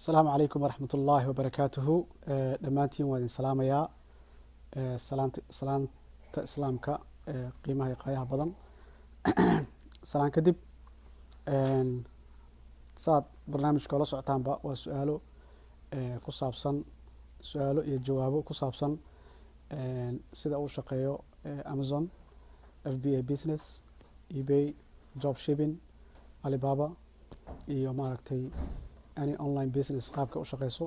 السلام عليكم ورحمة الله وبركاته. دمانتين وادين سلاميا. سلام إسلامك قيمة قايها بدن. سلام كدب. صاد برنامج كلا سعتان با وسؤاله كصابسن سؤاله يجوابه كصابسن سيدا أول شقيو أمازون FBA business eBay job shipping Alibaba iyo maaragtay any online business qaabka u shaqeyso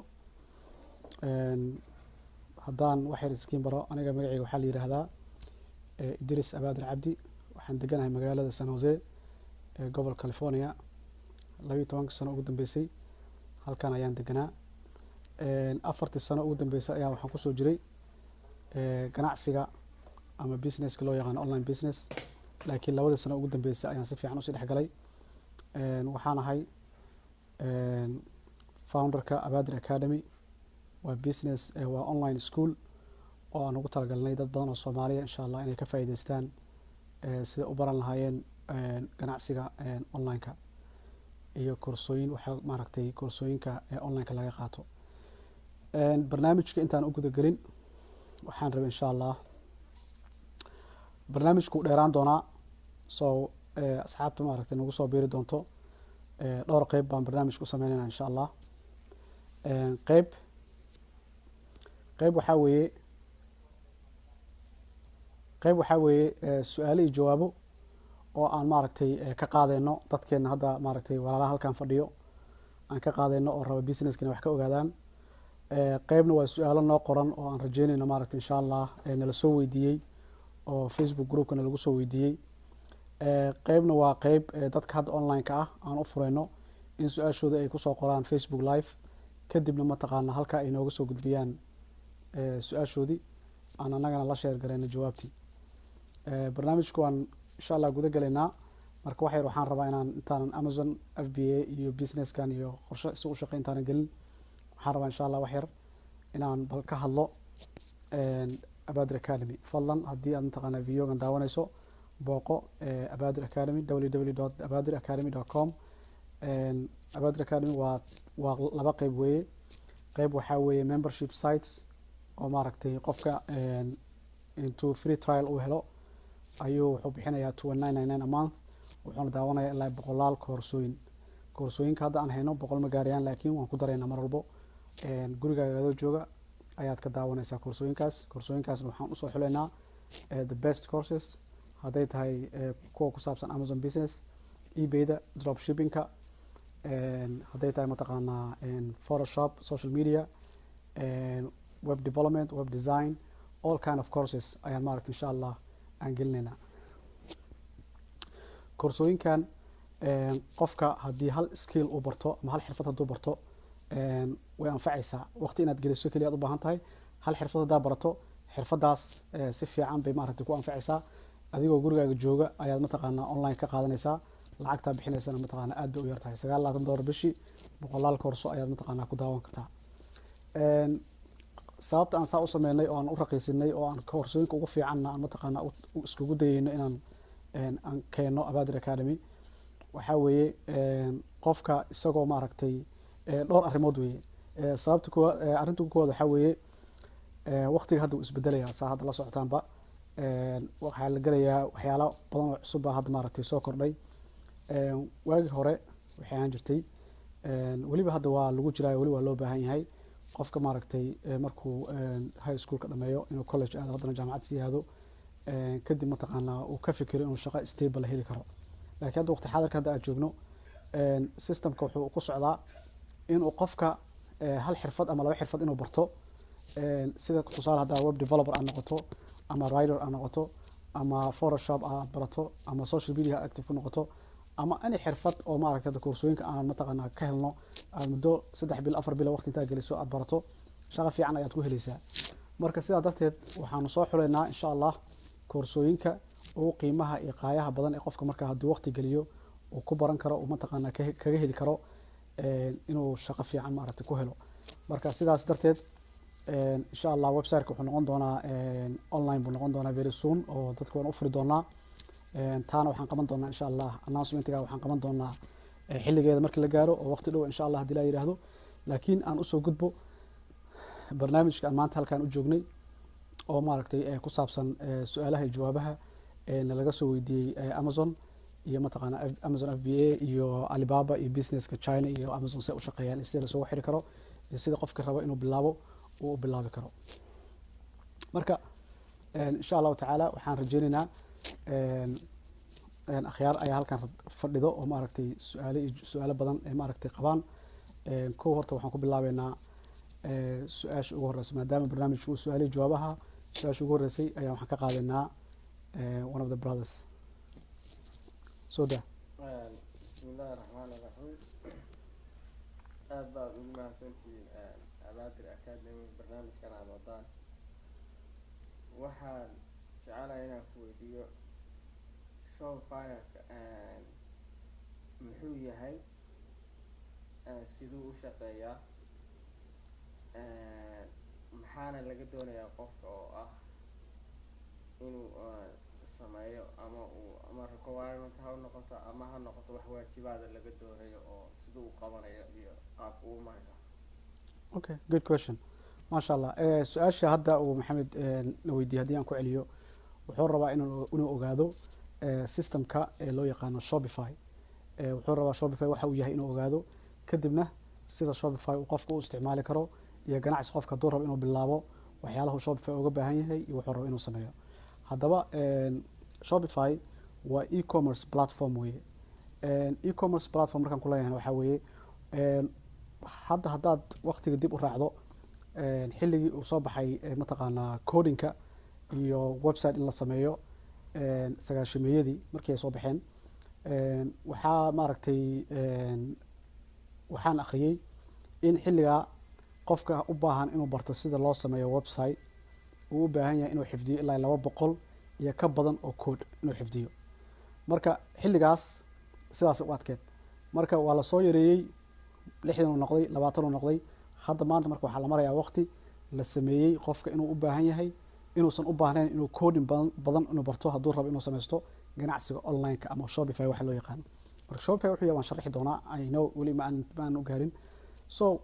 haddaan waxay iskiin baro aniga magacayga waxaa la yiraahdaa Idris Abaadir Cabdi waxaan deganahay magaalada San Jose ee gobolka California 12 sano ugu dambeysay halkan ayaan deganaa 4 sano ugu dambeysay ayaa waxaan ku soo jiray ganacsiga ama businesska loo yaqaan online business laakiin 2 sano ugu dambeysay ayaan si fiican u sii dhaxgalay waxaan ahay founderka Abaadir Academy waa business waa online school oo aan ugu talagalnay dad badan oo Soomaaliya insha Allah inay ka faa'iideystaan sida u baran lahaayeen ganacsiga online-ka iyo koorsooyin waxa maaragtay koorsooyinka online-ka laga qaato barnaamijka intaan u guda galin waxaan rabaa insha Allah barnaamijku dheeraan doonaa soo asxaabta maaragtay nagu soo biiri doonto dhowr qayb baan barnaamijku sameeynaa insha Allah qayb waxa weeye su'aalo iyo jawaabo oo aan maaragtay ka qaadayno dadkeena hadda maaragtay walaalaha halkan fadhiyo aan ka qaadayno oo raba businesskana wax ka ogaadaan qaybna waa su'aalo noo qoran oo aan rajeynayno maaragtay insha Allah nala soo weydiiyey oo Facebook groupkana lagu soo weydiiyey qaybna waa qayb dadka hadda online-ka ah aan u fureyno in su'aashooda ay ku soo qoraan Facebook live kadibna ma taqaana halka ay nooga soo gudbiyaan su'aashoodii aan anagana la share gareyno jawaabtii barnaamijku waan insha Allah guda galeynaa marka waxaan rabaa inaan intaan Amazon FBA iyo businesskan iyo qorshe isu shaqeyntaan galin waxaan rabaa insha Allah inaan bal ka hadlo Abaadir Academy fadlan haddii aad taqaana videogan daawanayso booqo Abaadir Academy www.abaadiracademy.com Abaadir Academy waa laba qayb weeye qayb waxaa weeye membership sites oo maaragtay qofka intuu free trial uu helo ayuu wuxuu bixinayaa $29.99 a month wuxuuna daawanayaa ilaa 100 koorsooyinka hadda aan hayno 100 ma gaarayaan laakiin waan ku daraynaa mar walbo gurigaaga jooga ayaad ka daawanaysaa koorsooyinkaas waxaan u soo xuleynaa the best courses hadday tahay kuwa ku saabsan Amazon business eBay-da drop shipping-ka hadday tahay mataqaanaa Photoshop social media web development web design all kind of courses ayaan maaragtay insha Allah aan gelinaynaa koorsooyinkan qofka haddii hal skill uu barto ama hal xirfad hadduu barto way anfacaysaa waqti inaad geliso kaliya aad u baahan tahay hal xirfad haddaa barato xirfadaas si fiican bay maaragtay ku anfacaysaa adigoo gurigaaga jooga ayaad mataqaanaa online ka qaadanaysaa lacagta bixinaysana mataqaanaa aad bay u yartahay $9 bishii 100 koorso ayaad mataqaanaa ku daawan kartaa sababta aan saa u sameynay oo aan u raqiisinay oo aan koorsooyinka ugu fiicanna aan mataqaanaa iskugu dayayno inaan aan keeno Abaadir Academy waxa weeye qofka isagoo maaragtay dhowr arrimood weeye sababta arrinta ugu koowaad waxa weeye waqtiga hadda uu isbedelayaa saa hadda la socotaanba waxaa la galayaa waxyaalo badan oo cusub baa hadda maaragtay soo kordhay waagii hore waxay ahaan jirtay weliba hadda waa lagu jiraayo weli waa loo baahan yahay qofka maaragtay markuu high school ka dhameeyo inuu college aado haddana jaamacad sii aado kadib mataqaanaa uu ka fikiro inuu shaqo stable heli karo laakiin hadda waqti xaadirka hadda aad joogno systemka wuxuu ku socdaa inuu qofka hal xirfad ama laba xirfad inuu barto sida tusaale hadda web developer aad noqoto ama writer aad noqoto ama Photoshop aad barato ama social media active ku noqoto ama ani xirfad oo maaragtay koorsooyinka aan mataqaanaa ka helno aad muddo 3 bil 4 bil waqti inta geliso aad barato shaqo fiican ayaad ku helaysaa marka sidaa darteed waxaanu soo xuleynaa insha Allah koorsooyinka oo qiimaha iyo qaayaha badan ee qofka marka haddii waqti geliyo uu ku baran karo oo mataqaanaa kaga heli karo inuu shaqo fiican maaragtay ku helo marka sidaas darteed insha Allah website-ka wuxuu noqon doonaa online buu noqon doonaa very soon oo dadku waan u furi doonaa taana waxaan qaban doonaa insha Allah announcement-ga waxaan qaban doonaa xilligeeda markii la gaaro oo waqti dhow insha Allah hadii la yiraahdo laakiin aan usoo gudbo barnaamijka aan maanta halkaan u joognay oo maaragtay ku saabsan su-aalaha iyo jawaabaha nalaga soo weydiiyey Amazon iyo mataqaana Amazon FBA iyo Alibaba iyo businesska China iyo Amazon say u shaqeeyaan sida lasoo xiri karo iyo sida qofka rabo inuu bilaabo uu bilaabi karo. marka insha Allah taala waxaan rajeynaynaa akhyaar ayaa halkaan fadhido oo maaragtay su'aalo badan ee maaragtay qabaan. kow horta waxaan ku bilaabeynaa su-aasha ugu horeysa maadaama barnaamijku su-aalaha jawaabaha su-aasha ugu horeysay ayaa waxaan ka qaadanaa one of the brothers. soda bismillahi raxmaani raxiim. aad baad ugu mahadsantihiin Abaadir Academy barnaamijkan aad wadaan. waxaan jecelahay inaan ku weydiiyo Shopify muxuu yahay, siduu u shaqeeyaa, maxaana laga doonayaa qofka oo ah inuu sameeyo ama requirement ha noqoto ama ha noqoto wax waajibaada laga doonayo oo siduu u qabanayo iyo qaabka uu marayo. Okay, good question. Masha Allah. Su-aasha hadda uu Maxamed na weydiiyay haddii aan ku celiyo wuxuu rabaa inuu ogaado systemka loo yaqaano Shopify. wuxuu rabaa Shopify waxa uu yahay inuu ogaado, kadibna sida Shopify uu qofku u isticmaali karo iyo ganacsi qofka hadduu rabo inuu bilaabo waxyaalaha Shopify uga baahan yahay iyo wuxuu rabo inuu sameeyo. haddaba Shopify waa e-commerce platform weeye. e-commerce platform markaan ku leeyahay waxaa weeye haddaad waqtiga dib u raacdo xilligii uu soo baxay mataqaanaa codinka iyo website in la sameeyo sagaashameeyadii markii ay soo baxeen, waxaa maaragtay waxaan akhriyey in xilligaa qofka u baahan inuu barto sida loo sameeyo website uu u baahan yahay inuu xifdiyo ilaa 200 iyo ka badan oo code inuu xifdiyo. marka xilligaas sidaas u adkeed, marka waa la soo yareeyey 60 uu noqday 20 uu noqday. hadda maanta marka waxaa la marayaa waqti la sameeyey qofka inuu u baahan yahay inuusan u baahnayn inuu coding badan inuu barto hadduu rabo inuu sameysto ganacsiga online-ka ama Shopify waxa loo yaqaan. marka Shopify wuxuu yahay waan sharxi doonaa, I know weli ma aan u gaarin. so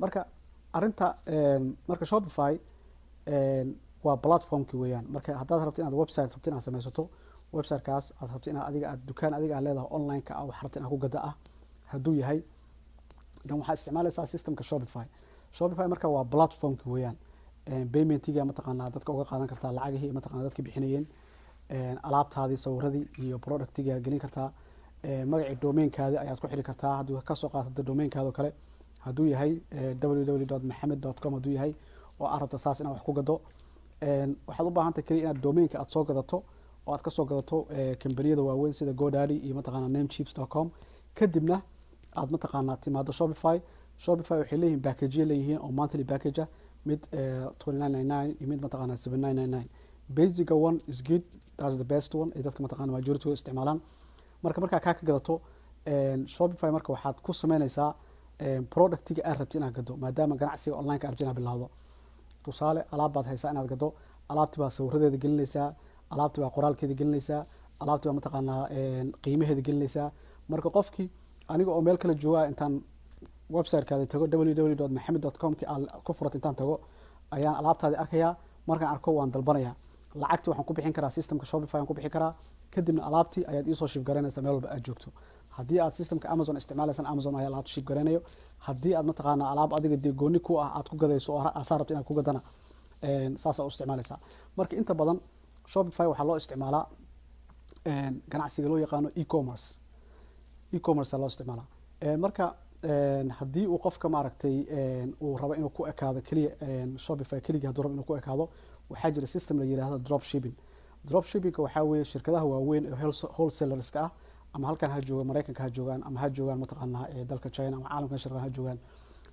marka arinta marka Shopify waa platformki weeyaan. marka haddaad rabto inaad website rabto inaad sameysato websitekaas aad rabto inaad adiga dukaan adiga aad leedahay online-ka ah wax rabto inaad ku gada ah hadduu yahay dan waxaa isticmaalaysaa systemka Shopify. Shopify marka waa platformki weeyaan. paymentiga mataqaanaa dadka uga qaadan kartaa lacagihii mataqaanaa dadka bixinayeen, alaabtaadii sawiradii iyo productiga gelin kartaa, magacii domainkaada ayaad ku xiri kartaa hadduu ka soo qaatay domainkaada kale hadduu yahay www.maxamed.com hadduu yahay oo aad rabto saas inaad wax ku gado. waxaad u baahan tahay kaliya inaad domainka aad soo gadato oo aad ka soo gadato kambaniyada waaweyn sida GoDaddy iyo mataqaanaa namecheaps.com, kadibna aad mataqaanaa timaado Shopify. Shopify waxay leeyihiin package leeyihiin oo monthly package mid $29.99 iyo mid mataqaanaa $7.99. basic one is good, that's the best one ee dadka mataqaanaa majority isticmaalaan. markaa ka gadato Shopify marka waxaad ku sameynaysaa productiga aad rabto inaad gado maadaama ganacsiga online-ka aad rabto bilaawdo. tusaale alaab baad haysaa inaad gado, alaabtii baa sawiradeeda gelinaysaa, alaabtii baa qoraalkeeda gelinaysaa, alaabtii baa mataqaanaa qiimaheeda gelinaysaa. marka qofkii aniga oo meel kala jooga intaan website-kaada tago www.maxamed.com ku furato intaan tago ayaan alaabtaadii arkayaa. markaan arko waan dalbanayaa, lacagtii waxaan ku bixin karaa systemka Shopify aan ku bixin karaa, kadibna alaabtii ayaad ii soo ship garanaysaa meel walba aad joogto. haddii aad systemka Amazon isticmaalaysan Amazon ayaa alaabta ship garanayo. haddii aad mataqaanaa alaab adiga dee gooni ku ah aad ku gadayso oo aad rabto inaad ku gadana saas aad u isticmaalaysaa. marka inta badan Shopify waxaa loo isticmaalaa ganacsiga loo yaqaano e-commerce loo isticmaalaa. marka haddii uu qofka maaragtay uu rabo inuu ku ekaado kaliya Shopify kaliya hadduu rabo inuu ku ekaado waxaa jira system la yiraahdo dropshipping. dropshipping waxaa weeye shirkadaha waaweyn ee wholesalerska ah ama halkan ha joogaan Mareykanka ha joogaan ama ha joogaan mataqaanaa dalka China ama caalamka shirkadaha ha joogaan,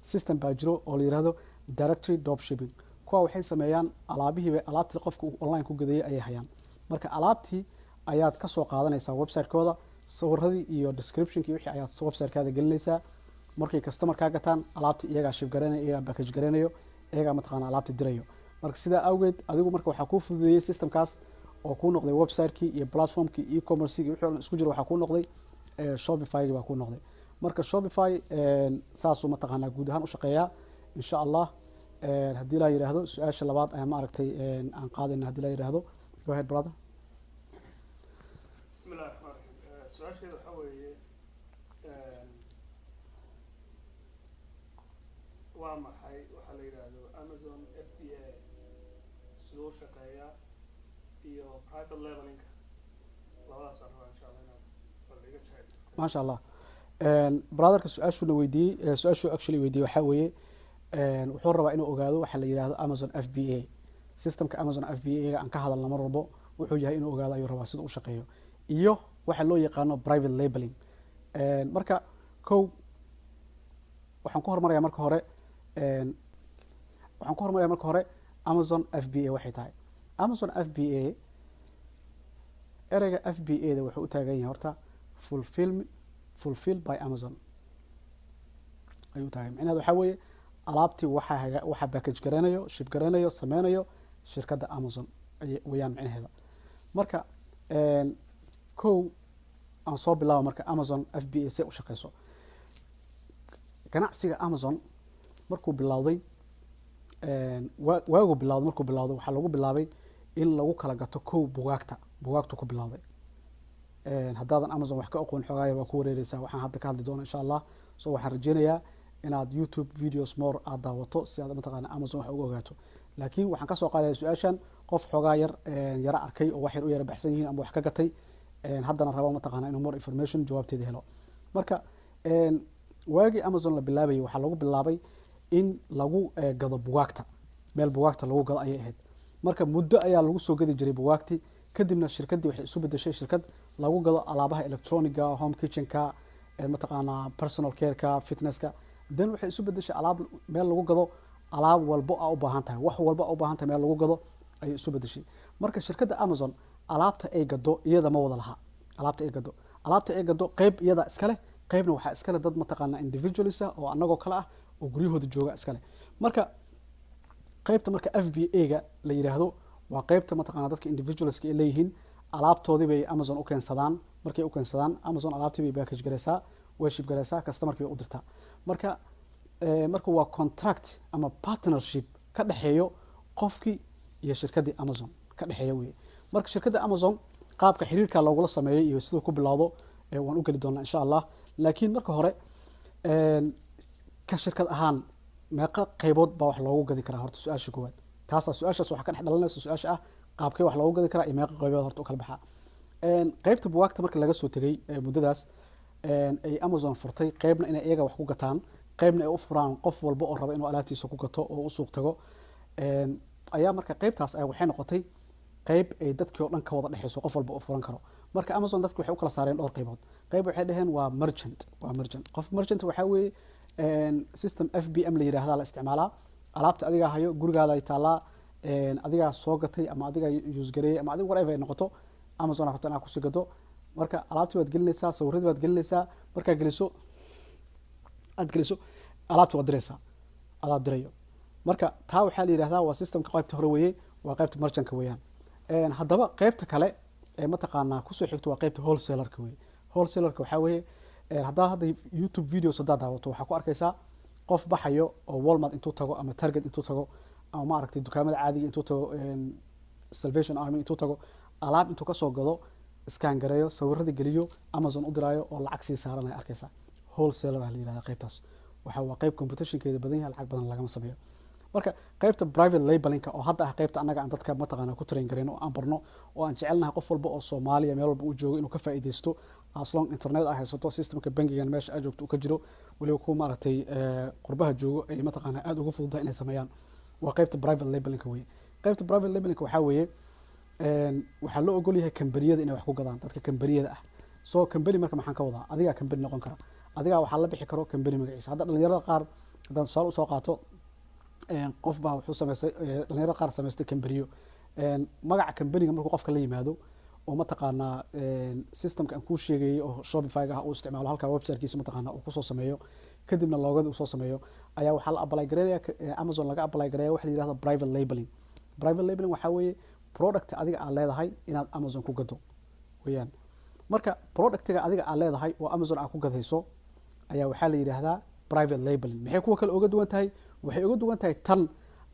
system baa jiro oo la yiraahdo directory dropshipping. kuwa waxay sameeyaan alaabtii qofka online ku gadeeyay ayay hayaan. marka alaabtii ayaad ka soo qaadanaysaa website-kooda, sawiradii iyo description-kii wixii ayaad website-kaada gelinaysaa. markay customer ka gataan alaabtii iyagaa ship garanayo, iyagaa package garanayo, iyagaa mataqaanaa alaabtii dirayo. marka sidaa awgeed adigu marka waxaa kuu fududeeyey systemkaas oo kuu noqday website-kii iyo platform-kii e-commerce-kii wixii isku jira waxaa kuu noqday Shopify baa kuu noqday. marka Shopify saasuu mataqaanaa guud ahaan u shaqeeyaa insha Allah. haddii la yiraahdo su-aasha labaad ayaan maaragtay aan qaadayna haddii la yiraahdo. Go ahead brother. bismillahi raxmaan raxiim su-aasheeda waxaa weeye waa maxay waxaa la yidhaahdo Amazon FBA siduu u shaqeeyaa iyo private labelinka labadaas aan rabaa insha Allah inaad bal iga jahayso. maasha Allah. brotherka su-aashuna weydiiyey su-aashuu actually weydiiyey waxaa weeye wuxuu rabaa inuu ogaado waxa la yiraahdo Amazon FBA systemka Amazon FBA ga aan ka hadalna mar walbo wuxuu yahay inuu ogaado ayuu rabaa sida uu shaqeeyo iyo waxa loo yaqaano private labeling. marka waxaan ku hormarayaa marka hore Amazon FBA waxay tahay. Amazon FBA ereyga FBA da wuxuu u taagan yahay horta fulfilled by Amazon ayuu taagan. macnaheedu waxaa weeye alaabtii waxa package garanayo ship garanayo sameynayo shirkadda Amazon wayaan macnaheeda. marka aan soo bilaabo marka Amazon FBA si u shaqeyso. ganacsiga Amazon markuu bilowday waagu bilowday markuu bilowday waxaa lagu bilaabay in lagu kala gato bugaagtu ku bilowday. haddaadan Amazon wax ka aqoon xogaaya waa ku wareereysaa waxaan hadda ka hadli doona insha Allah. so waxaan rajeynayaa inaad YouTube videos more aad daawato si aad mataqaana Amazon wax uga ogaato. laakiin waxaan ka soo qaadayaa su-aashan qof xogaa yara arkay oo wax yar u yara baxsan yihiin ama wax ka gatay haddana rabo mataqaana inuu more information jawaabteeda helo. marka waagii Amazon la bilaabayay waxaa lagu bilaabay in lagu gado bugaagta meel bugaagta lagu gado ayay ahayd. marka muddo ayaa lagu soo gadi jiray bugaagtii kadibna shirkaddii waxay isu bedeshay shirkad lagu gado alaabaha electroniga home kitchenka mataqaana personal careka fitnesska. then waxay isu bedeshay alaab meel lagu gado alaab walbo aa u baahan tahay wax walba aa u baahan tahay meel lagu gado ayay isu bedeshay. marka shirkadda Amazon alaabta ay gado iyada ma wada laha. alaabta ay gado qayb iyada iska leh qaybna waxaa iska leh dad mataqaana individuals oo anagoo kale ah oo guryahooda jooga iska leh. marka qaybta marka FBA ga la yiraahdo waa qaybta mataqaana dadka individuals ay leeyihiin alaabtoodii bay Amazon u keensadaan. markay u keensadaan Amazon alaabtii bay package gareysaa way ship gareysaa customerkii u dirtaa. marka waa contract ama partnership ka dhaxeeyo qofkii iyo shirkaddii Amazon ka dhaxeeyo weeye. marka shirkadda Amazon qaabka xiriirka loogula sameeyay iyo sidoo ku bilowdo waan u gali doonaa insha Allah. laakiin marka hore ka shirkad ahaan meeqa qaybood baa wax loogu gadi karaa horta su-aasha koowaad su-aashaas waxa ka dhex dhalanaysa su-aasha ah qaabkee wax loogu gadi karaa iyo meeqa qaybood horta u kala baxaa. qaybta bugaagta marka laga soo tegay muddadaas ay Amazon furtay qaybna inay iyaga wax ku gataan qaybna ay u furaan qof walba oo raba inuu alaabtiisa ku gato oo u suuq tago. ayaa marka qaybtaas ay waxay noqotay qayb ay dadkii oo dhan ka wada dhexeyso qof walba u furan karo. marka Amazon dadku waxay u kala saareen dhowr qaybood. qayb waxay dhaheen waa merchant qof merchant waxaa weeye system FBM la yiraahdaa la isticmaalaa. alaabta adiga hayo gurigaada ay taalaa adiga soo gatay ama adiga use gareeyay ama adiga whatever ay noqoto Amazon aad rabto inaad ku sii gado. marka alaabtii waad gelinaysaa sawirradii waad gelinaysaa markaa geliso alaabtii waad diraysaa adaad dirayo. marka taa waxaa la yiraahdaa waa systemka qaybta hore weeye waa qaybta merchantka weeyaan. haddaba qaybta kale ee mataqaanaa kusoo xigto waa qaybta wholesalerka weeye. wholesalerka waxaa weeye hadda YouTube videos haddaad daawato waxaa ku arkaysaa qof baxayo oo Walmart intuu tago ama Target intuu tago ama maaragtay dukaamada caadiga intuu tago Salvation Army intuu tago alaab intuu ka soo gado scan gareeyo sawirradii geliyo Amazon u diraayo oo lacag sii saaranaya arkaysaa. wholesaler la yiraahdaa qaybtaas waa qayb competitionkeeda badan yahay lacag badan lagama sameeyo. marka qaybta private labeling oo hadda ah qaybta anaga aan dadka mataqaana ku train gareyno aan barno oo aan jecelnahay qof walba oo Soomaaliya meel walba uu joogo inuu ka faa'iideysto as long internet ah haysato systemka bangigan meesha aad joogto ka jiro waliba ku maaragtay qurbaha joogo ay mataqaana aad ugu fududahay inay sameeyaan waa qaybta private labeling weeye. qaybta private labeling waxaa weeye waxaa loo ogol yahay kambaniyada inay wax ku gadaan dadka kambaniyada ah. soo kambani marka maxaan ka wadaa adiga kambani noqon kara adiga waxaa la bixi karo kambani magaciisa. hadda dhalinyarada qaar haddaan su'aal u soo qaato qof baa wuxuu sameystay dhalinyarada qaar sameystay kambaniyo magaca kambaniga markuu qofka la yimaado oo mataqaanaa systemka aan kuu sheegayay oo Shopify ga uu isticmaalo halka website-kiisa mataqaanaa uu kusoo sameeyo kadibna loogada uu soo sameeyo ayaa waxaa la apply gareeyaa Amazon laga apply gareeyaa waxa la yiraahdo private labeling. private labeling waxaa weeye product adiga aad leedahay inaad Amazon ku gado weeyaan. marka productiga adiga aad leedahay oo Amazon aad ku gadayso ayaa waxaa la yidhaahdaa private labeling. maxay kuwa kale oga duwan tahay? waxay oga duwan tahay tan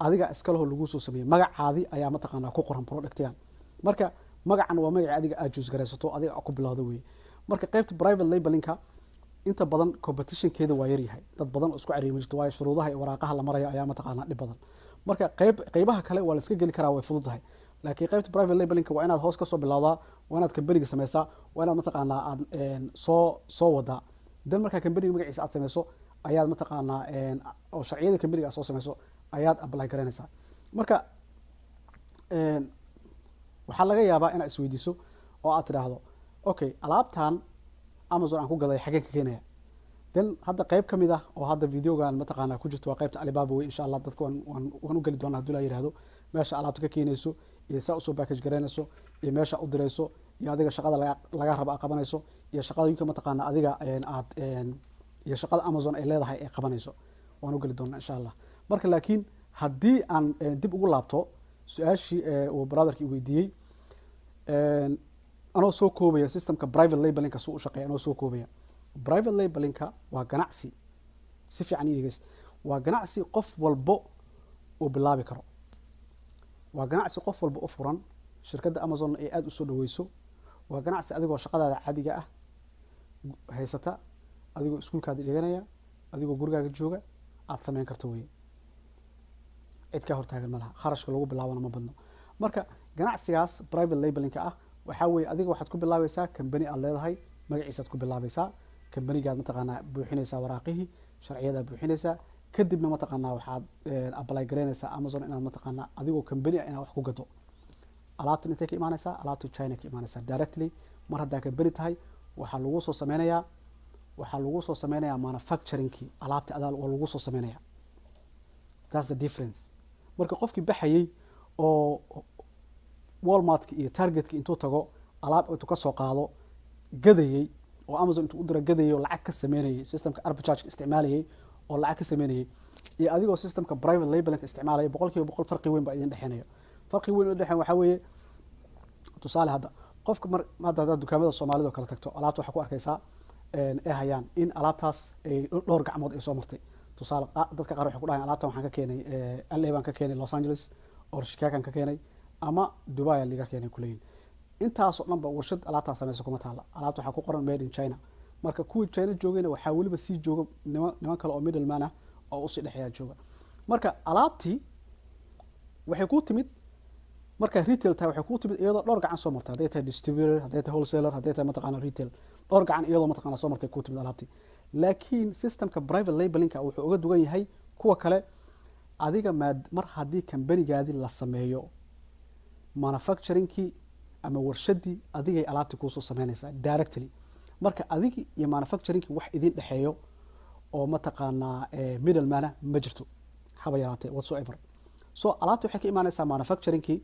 adiga iskaleho lagu soo sameeyey, magacaadii ayaa mataqaanaa ku qoran productigan. marka magacan waa magaci adiga aad juus garaysato, adiga ku bilowda wey. marka qaybta private labelingka inta badan competitionkeeda waa yaryahay, dad badan oo isku cariimi jirto, waayo shuruudaha iyo waraaqaha la marayo ayaa mataqaanaa dhib badan. marka qaybaha kale waa la iska geli karaa, way fududahay. laakiin qaybta private labelingka waa inaad hoos kasoo bilowdaa, waa inaad kambaniga sameysaa, waa inaad mataqaanaa aad soo wadaa. dan markaa kambaniga magaciisa aad sameyso ayaad mataqaanaa oo sharciyada kambaniga aad soo sameyso ayaad apply garanaysaa. marka waxaa laga yaabaa inaad isweydiiso oo aad tidhaahdo okay, alaabtan Amazon aan ku gaday xageen ka keenaya. dan hadda qayb ka mid ah oo hadda videogan mataqaanaa ku jirto waa qaybta Alibaba wey. insha Allah dadka waan u geli doonaa haddii la yiraahdo meesha alaabta ka keenayso iyo saa usoo package garanayso iyo meesha u dirayso iyo adiga shaqada laga rabo aad qabanayso iyo shaqadooyinka mataqaanaa adiga aad iyo shaqada Amazon ay leedahay ay qabanayso waan u geli doonaa insha Allah. marka laakiin haddii aan dib ugu laabto su-aashii uu brotherkii weydiiyey, anoo soo koobaya systemka private labelingka suu u shaqeeya, anoo soo koobaya. private labelingka waa ganacsi, si fiican idhigeys, waa ganacsi qof walbo uu bilaabi karo. waa ganacsi qof walba u furan, shirkadda Amazon ay aada u soo dhaweyso. waa ganacsi adigoo shaqadaada caadiga ah haysata, adigoo iskuulkaada dhiganaya, adigoo gurigaaga jooga aada sameyn karto wey. cid kaa hortaagan ma laha, kharashka lagu bilaabana ma badno. marka ganacsigaas private labelingka ah waxaa weeye adiga waxaad ku bilaabaysaa kambani aad leedahay, magaciisaad ku bilaabaysaa, kambanigaad mataqaanaa buuxinaysaa waraaqihii, sharciyadaa buuxinaysaa, kadibna mataqaanaa waxaad apply garaynaysaa Amazon inaad mataqaanaa adigoo kambani ah inaad wax ku gado. alaabtan intay ka imaanaysaa? alaabta China ka imaanaysaa directly. mar haddaa kambani tahay waxaa lagu soo sameynayaa manufacturingkii, alaabta adaa waa lagu soo sameynayaa. that's the difference. marka qofkii baxayey oo Walmartka iyo Targetka intuu tago alaab intuu ka soo qaado gadayey, oo Amazon intuu u dira gadayey oo lacag ka sameynayay, systemka arbitrage isticmaalayay oo lacag ka sameynayay, iyo adigoo systemka private labelingka isticmaalaya, 100% farqi weyn baa idin dhexeynaya. farqi weyn oo dhexeyn waxaa weeye, tusaale hadda qofka hadda dukaamada Soomaalida oo kala tagto, alaabta waxaa ku arkaysaa ay hayaan in alaabtaas ay dhowr gacmood ay soo martay. tusaale dadka qaar waxay ku dhahayn alaabtan waxaan ka keenay LA baan ka keenay, Los Angeles oo Chicago ka keenay, ama Dubai liga keenay kuleeyin. intaas oo dhan ba warshad alaabta sameeyso kuma taala. alaabta waxaa ku qoran made in China. marka kuwii China joogayna waxaa waliba sii jooga niman kale oo middleman ah oo u sii dhexeeya jooga. marka alaabtii waxay ku timid, marka retail tahay waxay ku timid iyadoo dhowr gacan soo martay, hadday tahay distributor, hadday tahay wholesaler, hadday tahay mataqaanaa retail, dhowr gacan iyadoo mataqaanaa soo martay ku timid alaabtii. laakiin systemka private labelingka wuxuu uga duwan yahay kuwa kale. adiga mar haddii kambanigaadii la sameeyo manufacturingkii ama warshadii, adigay alaabtii kuusoo sameynaysaa directly. marka adigi iyo manufacturingkii wax idin dhexeeyo oo mataqaanaa middlemana ma jirto haba yaraatee whatsoever. so alaabtii waxay ka imaanaysaa manufacturingkii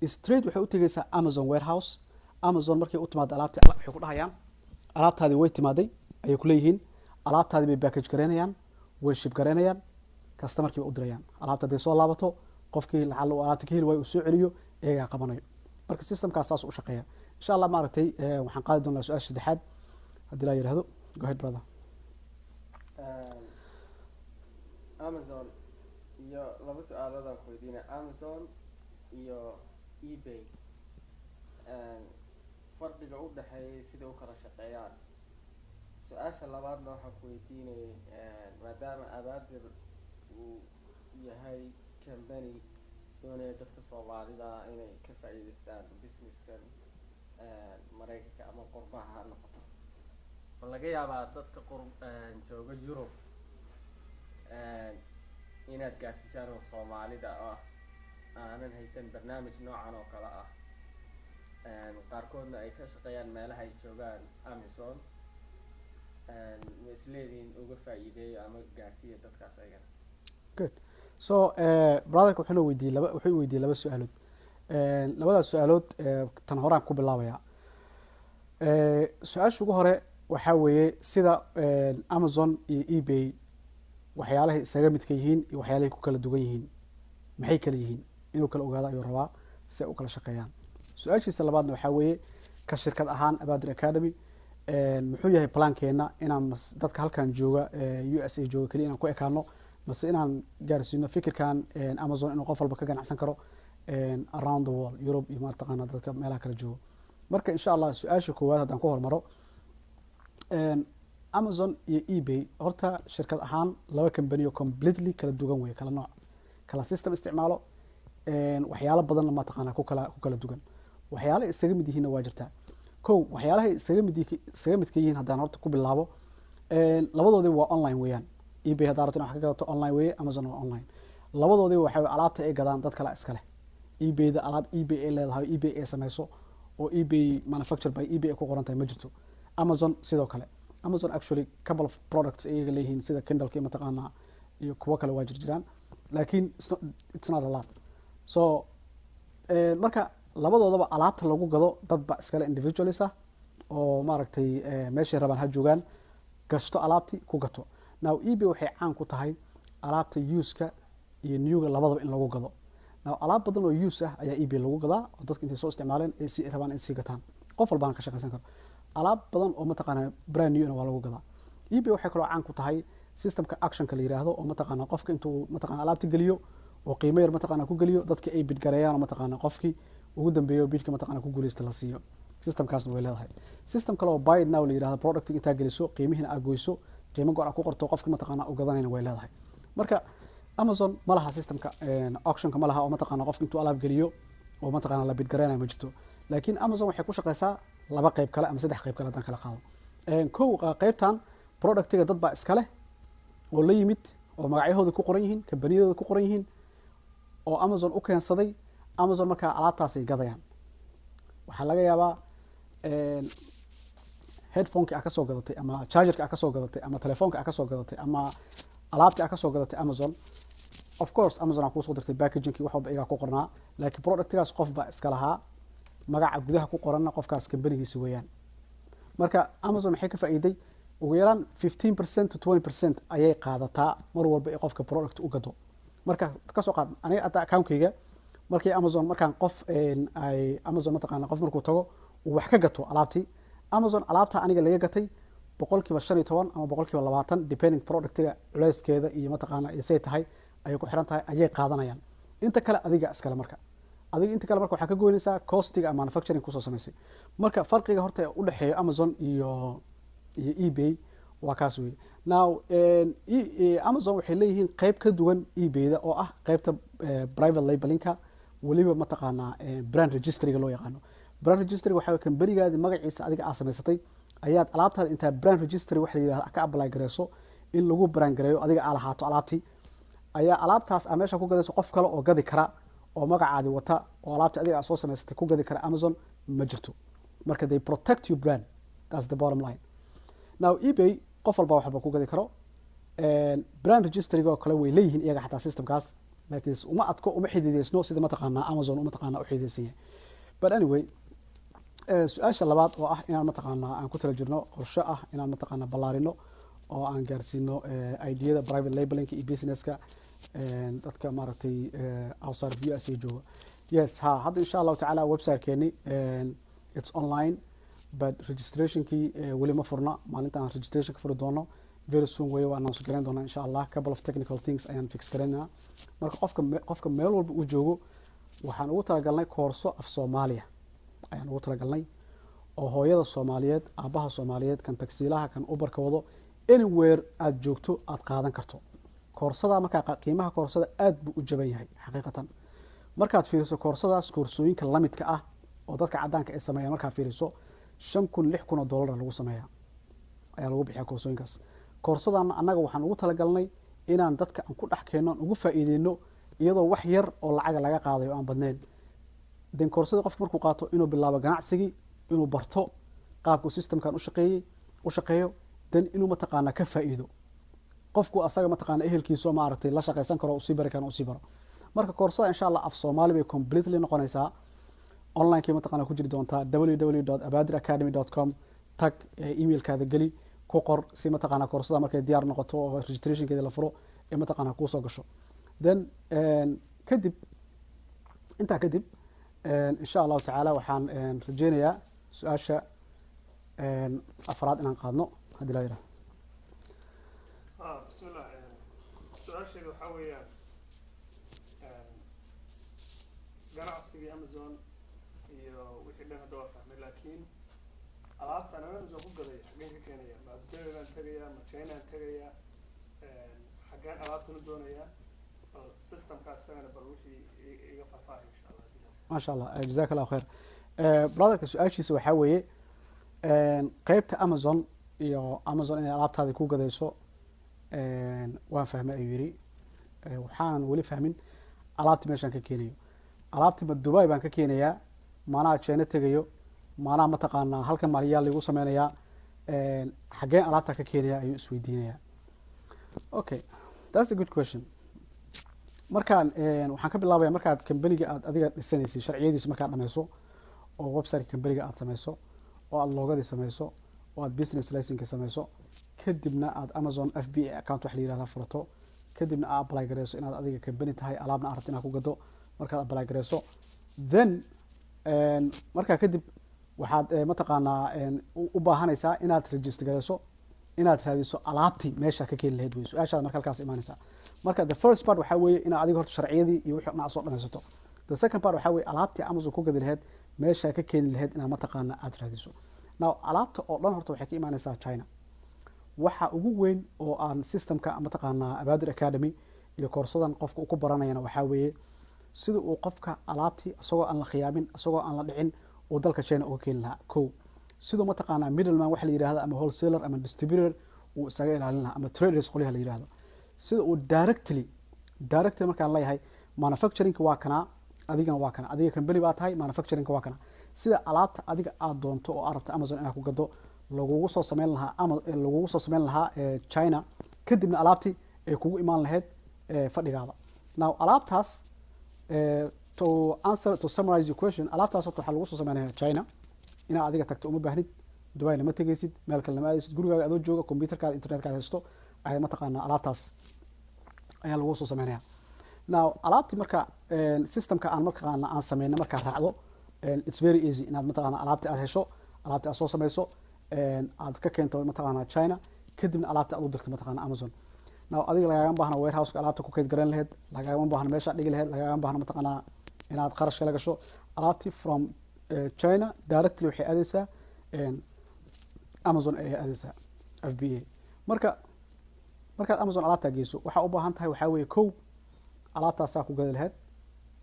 straight waxay u tegaysaa Amazon warehouse. Amazon markay u timaado alaabtii waxay ku dhahayaan alaabtaadii way timaaday ayay ku leeyihiin, alaabtaadii bay package garaynayaan, way ship garaynayaan, customerkii bay u dirayaan. alaabta hadday soo laabato, qofkii lacag uu alaabta ka heli waayo uu soo celiyo, iyagaa qabanayo. marka systemkaas saas u shaqeeya. insha Allah maaragtay waxaan qaadi doonaa su-aasha saddexaad haddii la yiraahdo. go ahead brother. Amazon iyo laba su-aalood aan ku weydiinaya. Amazon iyo eBay, farqiga u dhexeeya sida u kala shaqeeyaan. su-aasha labaadna waxaan ku weydiinayay, maadaama Abaadir uu yahay company doonaya dadka Soomaalida inay ka faa'iidaystaan businesskan Mareykanka ama qurbaha ha noqoto, ma laga yaabaa dadka jooga Europe inaad gaarsiisaan oo Soomaalida ah aanan haysan barnaamij noocan oo kale ah, qaarkoodna ay ka shaqeeyaan meelaha ay joogaan Amazon, ma isleediin uga faa'iideeyo ama gaarsiiya dadkaas ayagana? good. so brotherka wuxuu weydiiyey laba su-aalood. labadaas su-aalood tan horaan ku bilaabaya. su-aasha ugu hore waxaa weeye sida Amazon iyo eBay waxyaalahay isaga midka yihiin iyo waxyaalahay ku kala duwan yihiin, maxay kala yihiin inuu kala ogaado ayuu rabaa si ay u kala shaqeeyaan. su-aashiisa labaadna waxaa weeye ka shirkad ahaan Abaadir Academy muxuu yahay plankeena inaan dadka halkan jooga USA jooga keliya inaan ku ekaano mase inaan gaarsiino fikirkan Amazon inuu qof walba ka ganacsan karo around the world Europe iyo mataqaana dadka meelaha kala jooga marka insha Allah su-aasha koowaad haddaan ku hormaro Amazon iyo eBay horta shirkad ahaan laba company oo completely kala duwan way kala nooc kala system isticmaalo waxyaalo badan ma taqaana ku kala duwan waxyaalo isaga mid yihiin waa jirtaa kow waxyaalaha isaga mid ka yihiin haddaan horta ku bilaabo labadoodii waa online weeyaan eBay hadda rabto inaad wax ka gadato online weeye Amazon waa online labadoodii waxay alaabta ay gadaan dad kale iskale eBay-da alaab eBay ay leedahay eBay ay samayso oo eBay manufactured by eBay ay ku qoran tahay ma jirto Amazon sidoo kale Amazon actually couple of products ayaga leeyihiin sida Kindle-ka mataqaana iyo kuwa kale waa jiraan laakiin it's not a lot so marka labadoodaba alaabta lagu gado dad ba iskale individuals ah oo maaragtay meeshay rabaan ha joogaan gashto alaabtii ku gato now eBay waxay caan ku tahay alaabta use-ka iyo new-ga labadaba in lagu gado now alaab badan oo use ah ayaa eBay lagu gadaa oo dadka intay soo isticmaaleen ay si rabaan in si gataan qof walbaan ka shaqaysan karo alaab badan oo mataqaana brand new waa lagu gadaa eBay waxay kaloo caan ku tahay systemka actionka la yiraahdo oo mataqaana qofka intuu mataqaana alaabta geliyo oo qiimo yar mataqaana ku geliyo dadka ay bid gareeyaan oo mataqaana qofkii ugu dambeeyo bidka mataqaana ku guuleysta la siiyo systemkaasna way leedahay system kale oo buy now la yiraahdo product inta geliso qiimihiina aad goyso qiimo goor ku qorto qofka mataqaana u gadanayna way leedahay marka Amazon ma laha systemka auctionka ma laha oo mataqaana qofka intuu alaab geliyo oo mataqaana la bid gareeyana ma jirto laakiin Amazon waxay ku shaqeysaa laba qayb kale ama saddex qayb kale hadaan kala qaado kow qaybtan productiga dad baa iska leh oo la yimid oo magacyahooda ku qoran yihiin kambaniyadooda ku qoran yihiin oo Amazon u keensaday Amazon marka alaabtaas ay gadayaan waxa laga yaabaa headphone-ka aad ka soo gadatay ama charger-ka aad ka soo gadatay ama telefoonka aad ka soo gadatay ama alaabta aad ka soo gadatay Amazon of course Amazon aad ku soo dirtay packaging-kii wax walba iyaga ku qornaa laakiin productigaas qof baa iska lahaa magaca gudaha ku qoranna qofkaas kambanigiisa weeyaan marka Amazon maxay ka faa'iiday ugu yaraan 15% to 20% ayay qaadataa mar walba ee qofka product u gado marka ka soo qaad aniga hadda account-kayga markii Amazon markaan qof ay Amazon mataqaana qof markuu tago uu wax ka gato alaabtii Amazon alaabta aniga laga gatay 15% ama 20% depending productiga culeyskeeda iyo mataqaana isay tahay ay ku xiran tahay ayay qaadanayaan inta kale adiga iskala marka adiga inta kale marka waxa ka goynaysaa costiga ama manufacturing ku soo sameysay marka farqiga horta u dhaxeeyo Amazon iyo eBay waa kaas weey now Amazon waxay leeyihiin qayb ka duwan eBay-da oo ah qaybta private labeling-ka waliba mataqaana brand registry-ga loo yaqaano brand registry waxa weeye kambanigaadi magaciisa adiga aad samaysatay ayaad alaabtaada inta brand registry wax la yiraahdo ka apply gareyso in lagu brand gareeyo adiga aad lahaato alaabtii ayaa alaabtaas aan meesha ku gadayso qof kale oo gadi kara oo magacaadi wata oo alaabta adiga soo samaysatay ku gadi kara Amazon ma jirto marka they protect your brand that's the bottom line now eBay qof walba waxba ku gadi karo brand registry-ga kale way leeyihiin iyaga xataa systemkaas laakiin uma adko uma xidiideysno sida mataqaana Amazon uma taqaana u xidideysan yahay but anyway su-aasha labaad oo ah inaan mataqaana aan ku tala jirno qorshe ah inaan mataqaana ballaarino oo aan gaarsiino idea-da private labeling iyo business-ka dadka maaragtay outside USA jooga yes hadda insha Allah taala website-keeni it's online but registration-kii wali ma furna maalinta aan registration ka furi doono very soon way waan announce garan doonaa insha Allah couple of technical things ayaan fix gareynaa marka qofka meel walba uu joogo waxaan ugu talagalnay koorso af Soomaaliya ayaan ugu talagalnay oo hooyada Soomaaliyeed aabaha Soomaaliyeed kan taksiilaha kan Uberka wado anywhere aad joogto aad qaadan karto koorsada marka qiimaha koorsada aad buu u jaban yahay xaqiiqatan markaad fiiriso koorsadaas koorsooyinka la midka ah oo dadka cadaanka ay sameeyaan markaa fiiriso 5,000 6,000 dollar lagu sameeyaa ayaa lagu bixiyaa koorsooyinkaas koorsadan annaga waxaan ugu talagalnay inaan dadka aan ku dhex keenno ugu faa'iideyno iyadoo wax yar oo lacag laga qaadayo aan badnayn den koorsada qofku markuu qaato inuu bilaabo ganacsigii inuu barto qaabku systemkan u shaqeeyo dan inuu mataqaana ka faa'iido qofku asaga mataqaana ehelkiisu ma aragtay la shaqeysan karo oo si bari kan oo si baro marka koorsada insha Allah af Soomaali bay completely noqonaysaa online-kii mataqaana ku jiri doontaa www.abadiracademy.com tag email-kaada geli ku qor si mataqaana koorsada markay diyaar noqoto oo registration-keeda la furo ee mataqaana ku soo gasho then kadib insha Allah taala waxaan rajeynayaa su'aasha afraad inaan qaadno haddii la yidhaha. بسم الله سؤال waxaa weeyaan ganacsiga Amazon iyo wixii dhan hadda waa fahmay laakiin alaabta aan Amazon ku gaday xageen ka keenaya ma Australia tagaya ma China tagaya xageen alaabta la doonaya systemka asagana bal wixii iga faahfaahin insha Allah. ما شاء الله جزاك الله خير. برادرka su-aashiisa waxaa weeye qeybta Amazon iyo Amazon inay alaabtaada ku gadayso waan fahmay ayuu yiri. waxaanan weli fahmin alaabta meeshaan ka keenayo. alaabta ma Dubai baan ka keenayaa, maanaha China tegayo, maanaha mataqaanaa halkan maaliyaal lagu sameynayaa, xageen alaabta ka keenaya ayuu isweydiinayaa. Okay, that's a good question. markaan waxaan ka bilaabaya markaad kambaniga aad adiga dhisanaysid sharciyadiisa markaad dhameyso oo website kambaniga aad sameyso oo aad loogadii sameyso oo aad business license sameyso kadibna aad Amazon FBA account wax la yiraahdo furato kadibna aad apply gareyso inaad adiga kambani tahay alaabna aad rabto inaad ku gado markaad apply gareyso then markaa kadib waxaad mataqaanaa u baahanaysaa inaad register gareyso inaad raadiso alaabtii meesha ka keeni lahayd way su-aashaad marka halkaas imaanaysaa. marka the first part waxaa weeye inaad adiga horta sharciyadii iyo wixii dhan soo dhameysato. the second part waxaa weeye alaabtii Amazon ku gadi lahayd meesha ka keeni lahayd inaad mataqaanaa aad raadiso. now alaabta oo dhan horta waxay ka imaanaysaa China. waxa ugu weyn oo aan systemka mataqaanaa Abaadir Academy iyo koorsadan qofka ku baranayana waxaa weeye sida uu qofka alaabtii asagoo aan la khiyaamin asagoo aan la dhicin oo dalka China uga keeni lahaa. kow sidoo mataqaanaa middleman wax la yiraahdo ama wholesaler ama distributor uu isaga ilaalin lahaa ama traders qoliyaha la yiraahdo sida uu directly markaan leeyahay manufacturing waa kana adigana waa kana adiga company baa tahay manufacturing waa kana sida alaabta adiga aad doonto oo arabta Amazon inaad ku gado lagugu soo sameyn lahaa China kadibna alaabtii ay kugu imaan lahayd fadhigaada. now alaabtaas to summarize your question alaabtaas waxa lagu soo sameeyaa China inaad adiga tagto uma baahnid Dubai lama tegaysid meel kale lama aadaysid gurigaaga adoo jooga computerkaada internetkaada haysto ayaa mataqaanaa alaabtaas ayaa lagu soo sameeyaa. now alaabtii marka systemka aan mataqaanaa aan sameyno marka raacdo it's very easy inaad mataqaanaa alaabtii aad hesho alaabtii aad soo sameyso aad ka keento mataqaanaa China kadibna alaabtii aad u dirto mataqaanaa Amazon. now adiga lagaaga baahna warehouse alaabta ku kayd garan lahayd lagaaga baahna meesha dhigi lahayd lagaaga baahna mataqaanaa inaad qarash kala gasho alaabtii from China directly waxay aadaysaa Amazon ay aadaysaa FBA. markaad Amazon alaabta geyso waxa u baahan tahay waxaa weeye kow alaabtaas ku gadi lahayd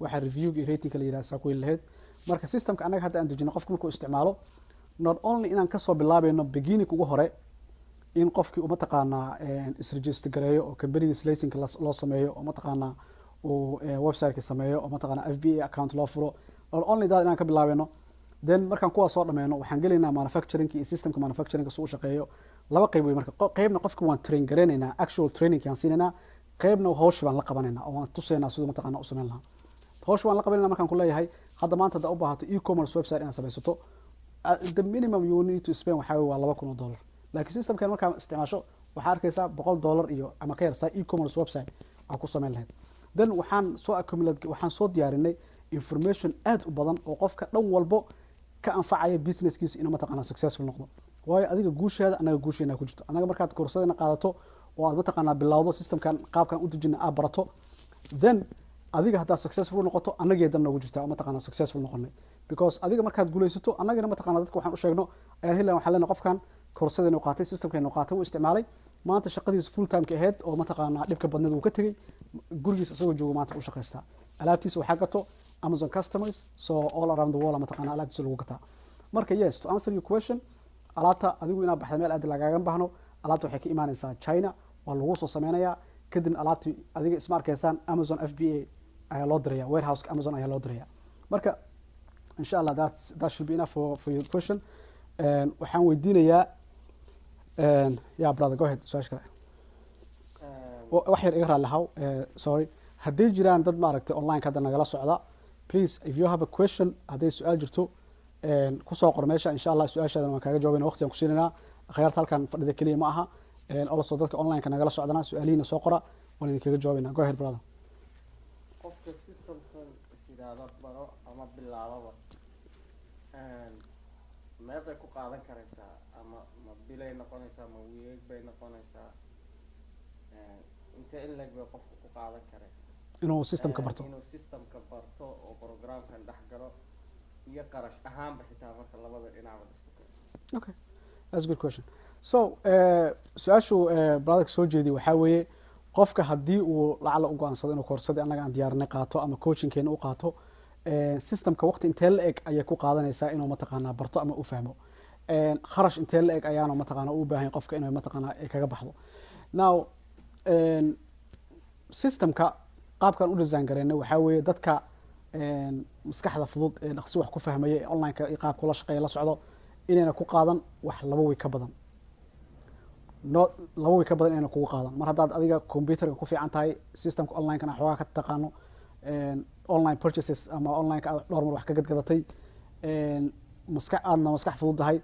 waxa review iyo rating kala yiraahdo ku lahayd. marka systemka anaga hadda aan dejino qofku markuu isticmaalo not only inaan ka soo bilaabayno beginning ugu hore in qofkii uu mataqaanaa is register gareeyo oo company's license loo sameeyo oo mataqaanaa oo website-ka sameeyo oo mataqaanaa FBA account loo furo not only that inaan ka bilaabayno then markaan kuwa soo dhameeyno waxaan galeynaa manufacturing iyo systemka manufacturing soo shaqeeyo laba qayb way. marka qaybna qofka waan train gareenaynaa actual training kan siinayna qaybna hawsh baan la qabanaynaa oo waan tusaynaa sidoo mataqaanaa u sameyn lahaa. hawsh waan la qabanaynaa markaan ku leeyahay hadda maanta da u baahato e-commerce website inaad samaysato the minimum you need to spend waxaa waa $2,000 laakiin systemkan markaa isticmaasho waxaa arkaysaa $100 iyo ama ka yarsaa e-commerce website aan ku sameyn lahayd. then waxaan soo diyaarinay information aad u badan oo qofka dhan walbo ka anfacaya businesskiisa inuu mataqaanaa successful noqdo. waayo adiga guushaada anaga guusheena ku jirto anaga markaad koorsadana qaadato oo aad mataqaanaa bilowdo systemkan qaabkan u dejina aad barato then adiga haddaad successful noqoto anageedan noogu jirtaa oo mataqaanaa successful noqonay because adiga markaad guulaysato anagana mataqaanaa dadka waxaan u sheegno ayaan helaan waxaan leenahay qofkan koorsadana qaatay systemkan qaatay uu isticmaalay maanta shaqadiisa full time ka ahayd oo mataqaanaa dhibka badneed uu ka tagay gurigiisa isagoo joogo maanta u shaqeystaa alaabtiisa waxaa gato Amazon customers so all around the world mataqaanaa alaabtiisa lagu gataa. marka yes to answer your question alaabta adigu inaad baxda meel aad lagaaga baahno alaabta waxay ka imaanaysaa China waa lagu soo sameynayaa kadibna alaabtii adiga isma arkaysaan Amazon FBA ayaa loo diraya warehouse Amazon ayaa loo diraya. marka insha Allah that should be enough for your question. waxaan weydiinayaa yeah brother go ahead su'aasha kale wax yar iga raali haw sorry haddii jiraan dad maaragtay online hadda nagala socda please if you have a question hadday su'aal jirto ku soo qor meesha insha Allah su'aashadan waan kaaga jawaabayna waqti aan ku siinayna khayarta halkan fadhida kaliya ma aha also dadka online ka nagala socdana su'aalihiina soo qora waan idinkaga jawaabayna go ahead brother. qofka systemkan sidaada baro ama bilaababa meeqay ku qaadan karaysaa ma bilay noqonaysaa ma weeg bay noqonaysaa intee in leg bay qofku ku qaadan karaysaa inuu systemka barto inuu systemka barto oo programkan dhex galo iyo qarash ahaanba xitaa marka labada dhinacba isku keeno. Okay, that's a good question. So su-aashu brother soo jeedi waxaa weeye qofka haddii uu lacala u go-aansado inuu koorsadii annaga aan diyaarinay qaato ama coachingkeena u qaato systemka waqti intee la eg ayay ku qaadanaysaa inuu mataqaanaa barto ama u fahmo kharash intee la eg ayaana mataqaanaa u baahan qofka inuu mataqaanaa ay kaga baxdo. Now systemka qaabkan u design gareynay waxaa weeye dadka maskaxda fudud ee dhaqsi wax ku fahmaya ee online-ka iyo qaabka ula shaqeeya la socdo inayna ku qaadan wax 2 week ka badan. 2 week ka badan inayna kugu qaadan mar haddaad adiga computerka ku fiican tahay systemka online-kana xoogaa ka taqaano online purchases ama online-ka aad dhowr mar wax ka gadgadatay maskax fudud tahay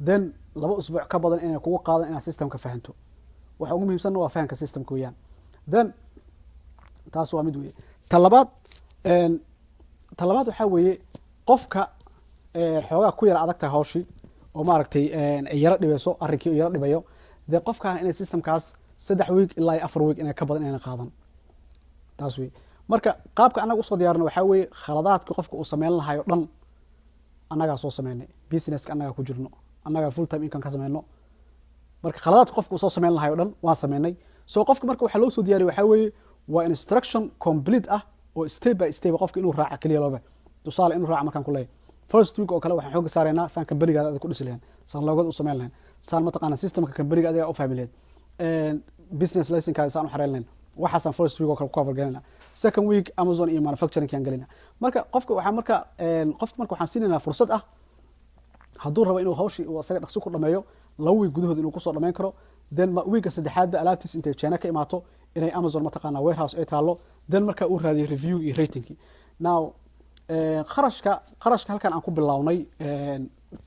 then 2 usbuuc ka badan inayna kugu qaadan inaad systemka fahanto. waxa ugu muhiimsan waa fahanka systemka weeyaan. Then taas waa mid weeye. talabaad waxaa weeye qofka xoogaa ku yara adag tahay hawshii oo maaragtay ay yara dhibayso arrinkii oo yara dhibayo dee qofkaan inay systemkaas 3 week ilaa 4 week inay ka badan inayna qaadan. taas weeye marka qaabka annaga usoo diyaarino waxaa weeye khaladaadka qofka uu sameyn lahayo dhan annagaa soo sameynay businesska annagaa ku jirno annagaa full time income ka sameyno marka khaladaadka qofka uu soo sameyn lahayo dhan waan sameynay. So qofka marka waxaa loo soo diyaariyay waxaa weeye waa instruction complete ah oo step by step qofka inuu raaca kaliya looba tusaale inuu raaca markaan ku leeyahay first week oo kale waxaan xoog saareynaa saan company-gaada aad ku dhisi lahayn saan loogada u sameyn lahayn saan mataqaana systemka company-ga adiga u fahmi lahayd business license-kaada saan u xareyn lahayn waxaasaan first week oo kale ku cover galinaa second week Amazon iyo manufacturing kan galinaa marka qofka waxaan siinaynaa fursad ah hadduu rabo inuu hawshii uu asaga dhaqsi ku dhameeyo 2 week gudahood inuu kusoo dhameyn karo then weeka saddexaadba alaabtiis intay China ka imaato inay Amazon mataqaana warehouse ay taalo then marka uu raadiyo review iyo rating. Now kharashka halkan aan ku bilownay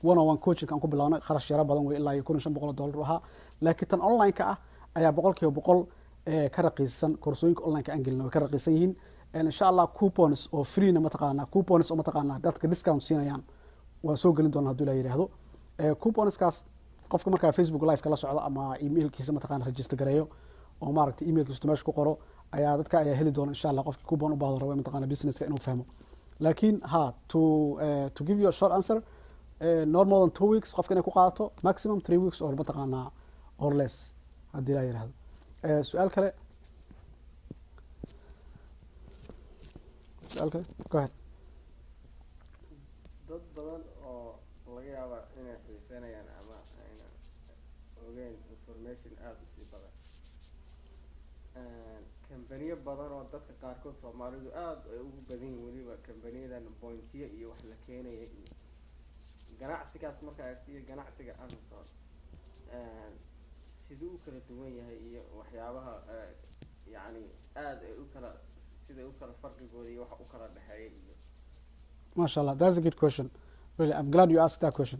one-on-one coaching aan ku bilownay kharash yara badan way ilaa $1,500 ahaa laakiin tan online-ka ah ayaa 100% ka raqiisan koorsooyinka online-ka aan gelino way ka raqiisan yihiin insha Allah coupons oo free na mataqaana dadka discount siinayaan waa soo gelin doonaa haddii la yiraahdo couponskaas qofka markaa Facebook live kala socdo ama emailkiisa mataqaana register gareeyo oo maaragtay emailkiisa meesha ku qoro ayaa dadka ayaa heli doona insha Allah qofka coupon u baahdo rabo mataqaana businesska inuu fahmo laakiin to give you a short answer not more than 2 weeks qofka inay ku qaadato maximum 3 weeks or mataqaana or less haddii la yiraahdo. Su'aal kale go ahead. dad badan oo laga yaaba inay xiiseynayaan ama ayna ogeyn information aada usii badan kambaniyo badan oo dadka qaarkood Soomaalidu aada ay ugu badan yihiin weliba kambaniyadan pointiya iyo wax la keenaya iyo ganacsigaas marka aragtiyo ganacsiga Amazon siduu u kala duwan yahay iyo waxyaabaha yacni aada ay u kala sida u kala farqigooda iyo waxa u kala dhaxeeya iyo MashaAllah, that's a good question. Really, I'm glad you asked that question.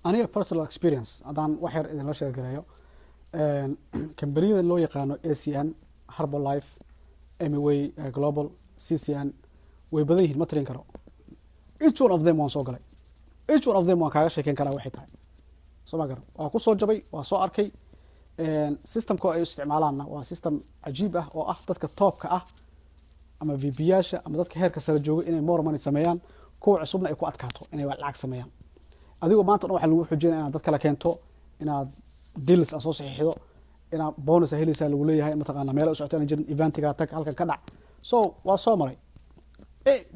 Aniga personal experience haddaan wax yar idinla sheegayo kambaniyada loo yaqaano ACN, Herbalife, Amway, Global, CCN way badan yihiin ma tirin karo. Each one of them waan soo galay. Each one of them waan kaaga sheekeyn karaa waxay tahay. Soo ma garan. Waa ku soo jabay, waa soo arkay systemka ay isticmaalaanna waa system cajiib ah oo ah dadka toopka ah ama VP-yaasha ama dadka heerka sare jooga inay more money sameeyaan kuwa cusubna ay ku adkaato inay lacag sameeyaan adigoo maanta waxa lagu xujinaa inaad dadka la keento inaad deals soo saxiixdo inaad bonus helaysaa lagu leeyahay mataqaana meel u socotaan jirin eventiga tag halkan ka dhac so waa soo maray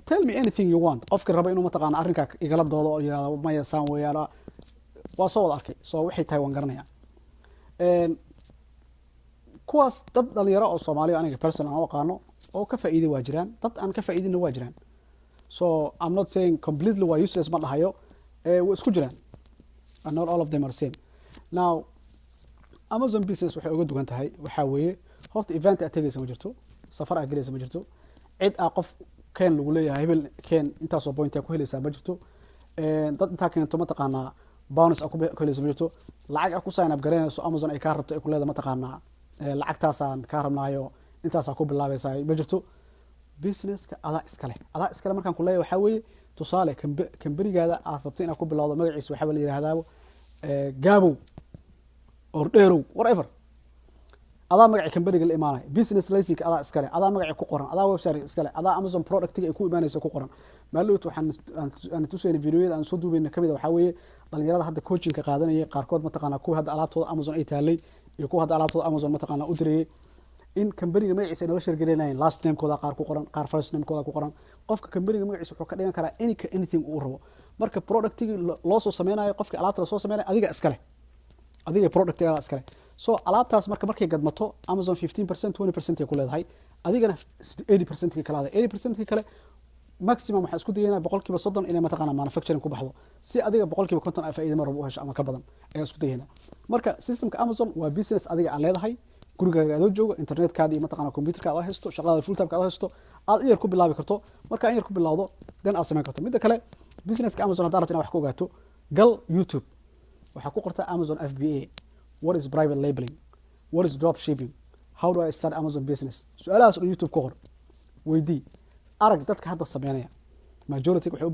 tell me anything you want qofka raba inuu mataqaana arrinka igala doodo oo yiraahdo maya saan weeyara waa soo wada arkay so waxay tahay waan garanayaa kuwaas dad dhalinyaro oo Soomaaliya aniga personal aan aqaano oo ka faa'iiday waa jiraan dad aan ka faa'iidina waa jiraan so I'm not saying completely waa useless ma dhahayo way isku jiraan and not all of them are same. Now Amazon business waxay uga duwan tahay waxa weeye horta event aad tagaysa ma jirto safar aad galaysa ma jirto cid qof keen lagu leeyahay hebel keen intaas oo point ku helaysa ma jirto dad inta keento mataqaana bonus ku helaysa ma jirto lacag ku sign up gareynayso Amazon ay ka rabto ay ku leedahay mataqaana lacagtaasaan ka rabnaayo intaasaa ku bilaabaysaa ma jirto businesska adaa iskale markaan ku leeyahay waxaa weeye tusaale kambanigaada aad rabto inaad ku bilowdo magaciisa waxaa la yidhaahdaa gaabow or dheerow whatever adaa magaci kambaniga la imaanaya business license adaa iskale adaa magaci ku qoran adaa website iskale adaa Amazon productiga ay ku imaanayso ku qoran maalmood waxaan tusayna videoyada aan soo duubayna kamid waxa weeye dhalinyarada hadda coachingka qaadanaya qaarkood ma taqaana kuwa hadda alaabtooda Amazon ay taalay iyo kuwa hadda alaabtooda Amazon ma taqaana u dirayay in kambaniga magaciisa ay la shirgelinayaan last name kooda qaar ku qoran qaar first name kooda ku qoran qofka kambaniga magaciisa wuxuu ka dhigan karaa anything uu rabo marka productiga loo soo sameeynayo qofka alaabta soo sameeynayo adiga iskale adiga productiga iskale so alaabtaas markay gadmato Amazon 15% 20% ay ku leedahay adigana 80% ka kala 80% kale maximum waxa isku dayayna 30% inay mataqaana manufacturing ku baxdo si adiga 50% ay faa'iido mar u hesho ama ka badan ay isku dayayna marka systemka Amazon waa business adiga aan leedahay gurigaaga aad joogo internetkaada iyo mataqaana computerka aad haysto shaqada full time ka aad haysto aad iyar ku bilaabi karto marka aan yar ku bilaawdo dan aad sameyn karto mid kale businesska Amazon hadaa rabto inaad wax ku ogaato gal YouTube waxa ku qorta Amazon FBA what is private labeling what is drop shipping how do I start Amazon business su'aalahaas oo YouTube ku qor weydii arag dadka hadda sameynaya majority waxay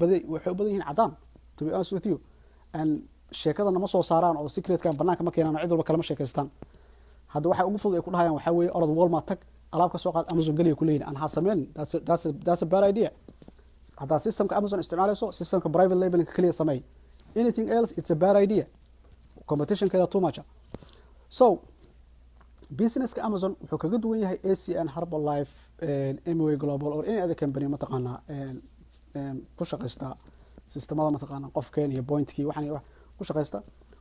u badan yihiin cadaan to be honest with you and sheekada nama soo saaraan oo secretkan banaanka ma keenaan cid walba kala ma sheekaystaan hadda waxa ugu fudud ay ku dhahayaan waxa weeye orod Walmart tag alaab ka soo qaad Amazon galiya ku leeyahay aan ha sameyn that's a bad idea hadda systemka Amazon isticmaalayso systemka private labeling kaliya sameey anything else it's a bad idea competition kala too much so businesska Amazon wuxuu kaga duwan yahay ACN Herbalife MOA Global or any other company ma taqaana ku shaqeysta systemada ma taqaana qofkeen iyo pointkii waxaan ku shaqeysta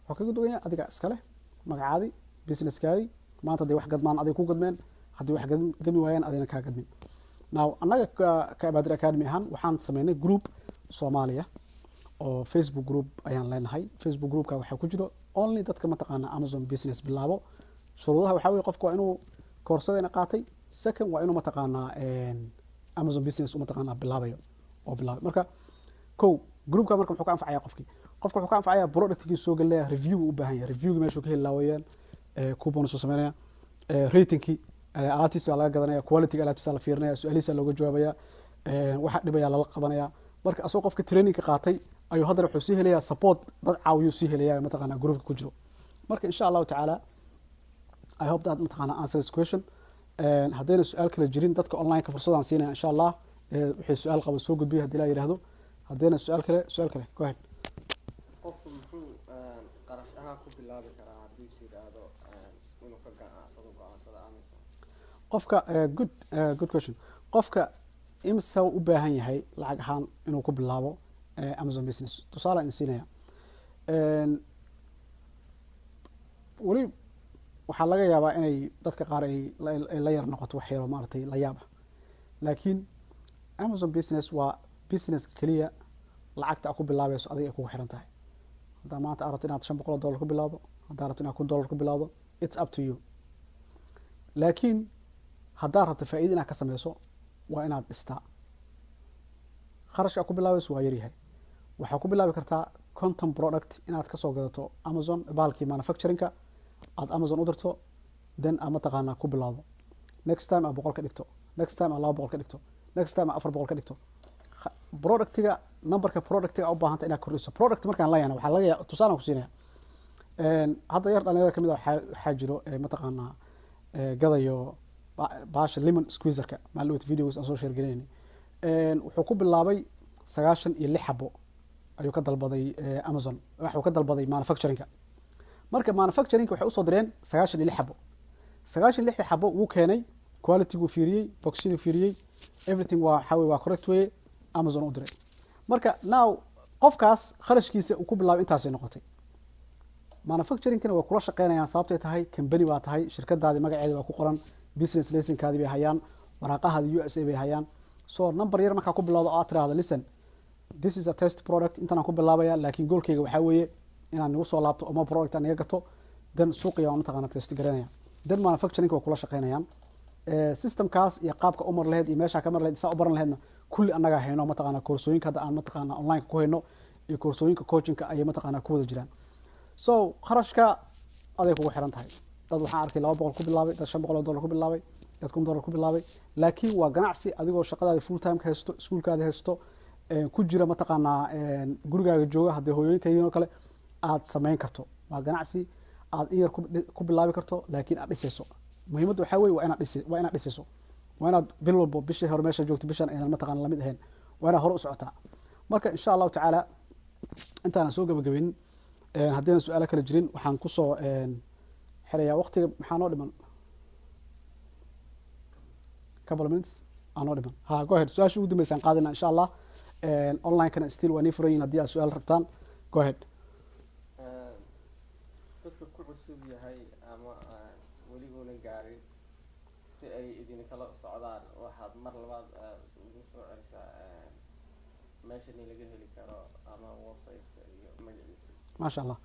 wuxuu kaga duwan yahay adiga iskale magacaadi businesskaadi maanta day wax gadmaan aday ku gadmeen haddii wax gami waayaan adayna ka gadmin now annaga ka Badr Academy ahaan waxaan sameynay group Soomaaliya oo Facebook group ayaan leenahay Facebook groupka waxa ku jiro only dadka ma taqaana Amazon business bilaabo shuruudaha waxa weeye qofku waa inuu koorsada qaatay second waa inuu ma taqaana Amazon business uma taqaana bilaabayo marka groupka marka wuxuu ka anfacayaa qofka wuxuu ka anfacayaa productkiisa soo galaya review u baahan yahay reviewga meesha ka helaawayaan coupon soo sameynaya ratingki alaabtiisa laga gadanaya quality alaabtiisa la fiirinaya su'aalihiisa looga jawaabaya waxa dhibaya la qabanaya marka asoo qofka training ka qaatay ayuu hadda wuxuu sii helayaa support dad caawiyo sii helayaa ma taqaana groupka ku jiro marka insha Allah ta'ala I hope that mataqaana answer this question haddayna su'aal kale jirin dadka online ka fursadaan siinaya insha Allah wixii su'aal qabo soo gudbiyo haddii la yiraahdo haddayna su'aal kale go ahead qofku muxuu qarash ahaan ku bilaabi karaa haddii si yiraahdo inuu ka ganacsado go'aansada Amazon qofka good question qofka imsa u baahan yahay lacag ahaan inuu ku bilaabo Amazon business tusaale in siinaya wali waxa laga yaabaa inay dadka qaar ay la yar noqoto wax yar maartay la yaab laakiin Amazon business waa business kaliya lacagta ku bilaabayso adiga ku xiran tahay hadaa maanta aragto inaad $500 ku bilaawdo hadaa rabto inaad $1 ku bilaawdo it's up to you laakiin hadaa rabto faa'iido inaad ka sameyso waa inaad dhistaa kharashka ku bilaabayso waa yar yahay waxa ku bilaabi kartaa content product inaad ka soo gadato Amazon baalkii manufacturingka aad Amazon u dirto then ama taqaana ku bilaabo next time aad 100 ka dhigto next time aad 200 ka dhigto next time aad 400 ka dhigto productiga numberka productiga u baahanta inaad kordhiso product markaan la yaana waxa laga yaabaa tusaale ku siinaya hadda yar dhalinyarada kamid ah waxa jiro ma taqaana gadayo baasha lemon squeezerka maalmood videos aan soo share gareynay wuxuu ku bilaabay 96 xabo ayuu ka dalbaday Amazon wuxuu ka dalbaday manufacturingka marka manufacturing waxay u soo direen 96 xabo 96 xabo uu keenay quality gu fiiriyay boxing fiiriyay everything waa correct way Amazon u diray marka now qofkaas kharashkiisa uu ku bilaabay intaas ay noqotay manufacturing-kana waa kula shaqeynayaan sababtay tahay company waa tahay shirkadaadi magaceeda waa ku qoran business license-kaadi bay hayaan waraaqahaadi USA bay hayaan so number yar marka ku bilowdo aad tiraahdo listen this is a test product intaan ku bilaabaya laakiin goolkayga waxa weeye inaan nagu soo laabto ama product aan iga gato dan suuqiga aan taqaana test gareynaya dan manufacturing waa kula shaqeynayaan systemkaas iyo qaabka umar lahayd iyo meesha ka mar lahayd saa u baran lahaydna kulli annaga hayno ma taqaana koorsooyinka hadda aan ma taqaana online ku hayno iyo koorsooyinka coachingka ay ma taqaana ku wada jiraan so kharashka aday kugu xiran tahay dad waxaan arkay $200 ku bilaabay dad $500 ku bilaabay dad $1,000 ku bilaabay laakiin waa ganacsi adigoo shaqadaada full time ka haysto iskuulkaada haysto ku jira mataqaanaa gurigaaga jooga haddii hooyooyinka yihiin oo kale aad samayn karto. waa ganacsi aad in yar ku bilaabi karto laakiin aad dhisayso. muhiimadda waxaa weye waa inaad dhisayso, waa inaad bil walbo bishii hore meesha joogto bishan aydan mataqaana lamid ahayn, waa inaad hore u socotaa. marka insha allahu tacaala intaana soo gabagabeyn haddayna su-aalo kale jirin waxaan kusoo xirayaa waqtiga. maxaa noo dhiman? couple of minutes aa noo dhiman. ha go ahead, su-aasha ugu dambeysaan qaadina insha allah. online-kana still waa nii furan yihin haddii aad su-aal rabtaan. go ahead. dadka ku cusub yahay ama weligoona gaarin si ay idinkala socdaan waxaad mar labaad ugu soo celisaa meeshani laga heli karo ama website-ka iyo magaciisa. maasha allah.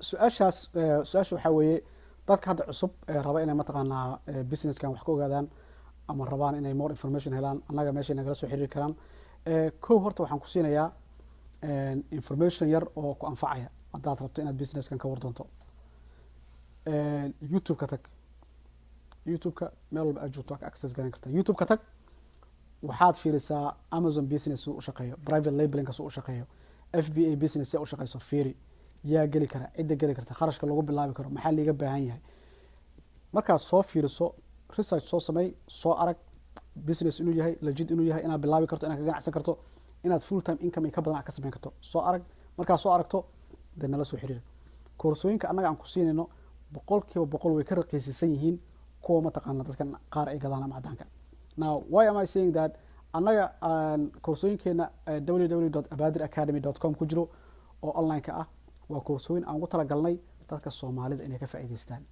su-aasha waxaa weeye dadka hadda cusub raba inay mataqaanaa businesskan wax ka ogaadaan ama rabaan inay more information helaan, annaga meeshay nagala soo xiriiri karaan. kow horta waxaan ku siinayaa information yar oo ku anfacaya haddaad rabto inaad businesskan ka wardoonto. youtube-ka tag. youtube-ka meel walba aad joogto waa ka access garan kartaa. youtube-ka tag, waxaad fiirisaa amazon business suu u shaqeeyo, private labelinka suu u shaqeeyo, FBA business yaa u shaqeyso fiiri, yaa geli kara, cidda geli karta, kharashka lagu bilaabi karo, maxaa liiga baahan yahay. markaad soo fiiriso, research soo samey, soo arag business inuu yahay legit, inuu yahay inaad bilaabi karto, inaad ka ganacsan karto, inaad full time income ka badan aad ka samayn karto. soo arag, markaad soo aragto dee nala soo xiriir. koorsooyinka annaga aan ku siinayno 100% way ka raqiisisan yihiin kuwa mataqaana dadkan qaar ay gadaan ama cadaanka. now why am I saying that? annaga koorsooyinkeena www.abadiracademy.com ku jiro oo online-ka ah waa koorsooyin aan ugu talagalnay dadka Soomaalida inay ka faa'iideystaan.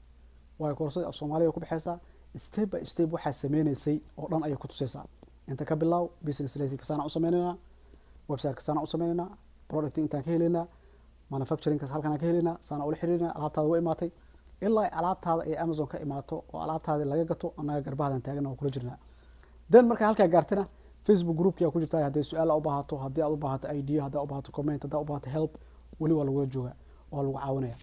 waa koorsada Soomaaliya ku bixaysa step by step waxaa sameynaysay oo dhan ayay ku tusaysaa. inta ka bilow business license sana u sameynayna, website ka sana u sameynayna, product intaan ka helaynaa, manufacturing ka halkan ka helaynaa, sana ula xiriirina, alaabtaada way imaatay ilaa alaabtaada ay Amazon ka imaato oo alaabtaada laga gato, annaga garbahaadan taagan oo kula jirnaa. then marka halka gaartana Facebook groupka ku jirtaa, haddii su'aal u baahato, haddii aad u baahato idea, haddii aad u baahato comment, haddii aad u baahato help, wali waa lagu jooga oo lagu caawinaya.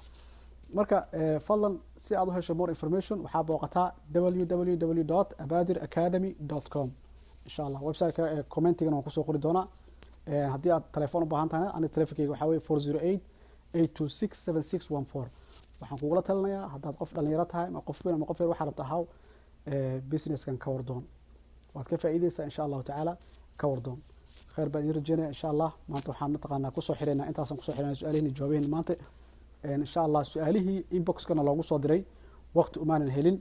marka fadlan si aad u hesho more information waxaa booqataa www.abadiracademy.com. insha allah website-ka commentigan waan kusoo qori doonaa. haddii aad telefoon u baahan tahay aniga telefonkeyga waxaa weeye 408-826-7614. waxaan kugula talinayaa haddaad qof dhalinyaro tahay ama qof weyn ama qof yar waxaa rabta ahaw businesskan ka wardoon, waad ka faa'iideysaa insha allahu tacaala. ka wardoon khayr baan idin rajeynaya insha allah. maanta waxaan mataqaanaa kusoo xireynaa, intaasaan kusoo xireynaa su-aalihiin jawaabihiin maanta. insha allah su-aalihii inboxkana loogu soo diray waqti umaanan helin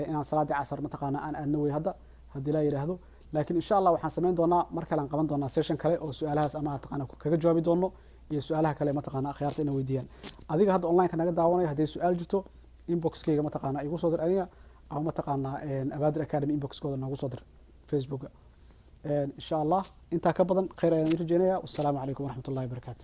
inaan salaadii casar mataqaanaa aan aadna wey hadda haddii laa yidhaahdo. laakiin insha allah waxaan samayn doonaa mar kale aan qaban doonaa session kale oo su-aalahaas ama mataqaanaa kaga jawaabi doono iyo su-aalaha kale mataqaanaa akhyaarta ina weydiiyaan. adiga hadda online-ka naga daawanaya haddii su-aal jirto inboxkeyga mataqaanaa igu soo dir aniga ama mataqaanaa Abadir Academy inboxkooda noogu soo dir Facebook. insha allah intaa ka badan khayr ayaan idin rajeynayaa. wassalaamu calaykum waraxmatullahi wabarakaatu.